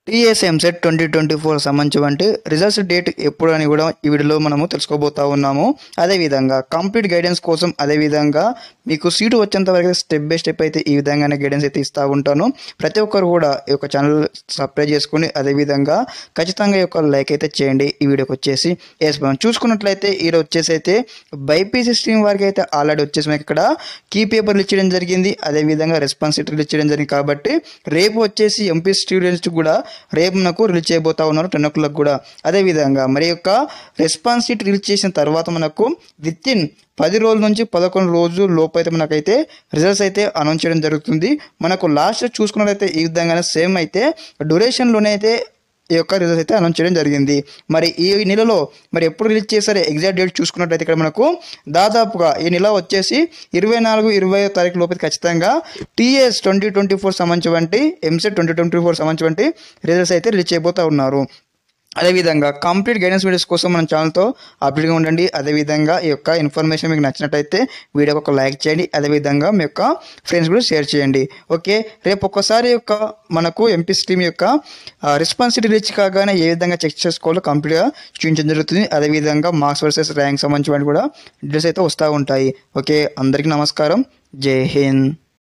TS EAMCET 2024 సంబంధించి results date ఎప్పుడు అని కూడా ఈ వీడియోలో మనము తెలుసుకోబోతా ఉన్నాము. అదేవిధంగా కంప్లీట్ గైడెన్స్ కోసం అదేవిధంగా మీకు సీటు వచ్చేంత వరకు స్టెప్ బై స్టెప్ అయితే ఈ విధంగానే గైడెన్స్ అయితే ఇస్తూ ఉంటాను. ప్రతి ఒక్కరు కూడా ఈ యొక్క ఛానల్ సబ్స్క్రైబ్ చేసుకుని అదేవిధంగా ఖచ్చితంగా ఈ యొక్క లైక్ అయితే చేయండి. ఈ వీడియోకి వచ్చేసి మనం చూసుకున్నట్లయితే ఈరోజు వచ్చేసి అయితే బైపీసీ స్ట్రీమ్ వారికి అయితే ఆల్రెడీ వచ్చేసి మనకి ఇక్కడ కీ పేపర్లు ఇచ్చడం జరిగింది. అదేవిధంగా రెస్పాన్సిబిలిటీలు ఇచ్చడం జరిగింది. కాబట్టి రేపు వచ్చేసి ఎంపీ స్టూడెంట్స్ కూడా రేపు మనకు రిలీజ్ చేయబోతా ఉన్నారు 10 o'clock కూడా. అదేవిధంగా మరి యొక్క రెస్పాన్స్ షీట్ రిలీజ్ చేసిన తర్వాత మనకు విత్ ఇన్ 10 రోజుల నుంచి 11 రోజుల లోపు అయితే మనకైతే రిజల్ట్స్ అయితే అనౌన్స్ చేయడం జరుగుతుంది. మనకు లాస్ట్ చూసుకున్నట్లయితే ఈ విధంగానే సేమ్ అయితే డ్యూరేషన్లోనే అయితే ఈ యొక్క రిజల్ట్స్ అయితే అనౌన్స్ చేయడం జరిగింది. మరి ఈ నెలలో మరి ఎప్పుడు రిలీజ్ చేశారో ఎగ్జాక్ట్ డేట్ చూసుకున్నట్లయితే ఇక్కడ మనకు దాదాపుగా ఈ నెల వచ్చేసి 24-25 తారీఖు లోపు ఖచ్చితంగా టీఎస్ 2024 సంబంధించి ఎంసెట్ 2024 సంబంధించి రిజల్ట్స్ అయితే రిలీజ్ చేయబోతూ ఉన్నారు. అదేవిధంగా కంప్లీట్ గైడెన్స్ వీడియోస్ కోసం మన ఛానల్తో అప్డేట్గా ఉండండి. అదేవిధంగా ఈ యొక్క ఇన్ఫర్మేషన్ మీకు నచ్చినట్టయితే వీడియోకి ఒక లైక్ చేయండి. అదేవిధంగా మీ యొక్క ఫ్రెండ్స్ కూడా షేర్ చేయండి. ఓకే, రేపు ఒక్కసారి యొక్క మనకు ఎంపీ స్ట్రీమ్ యొక్క రెస్పాన్సిబిలిటీ రీచ్ కాగానే ఏ విధంగా చెక్ చేసుకోవాలో కంప్లీట్గా చూపించడం జరుగుతుంది. అదేవిధంగా మార్క్స్ వర్సెస్ ర్యాంక్ సంబంధించి కూడా డీటెయిల్స్ అయితే వస్తూ ఉంటాయి. ఓకే, అందరికీ నమస్కారం. జై హింద్.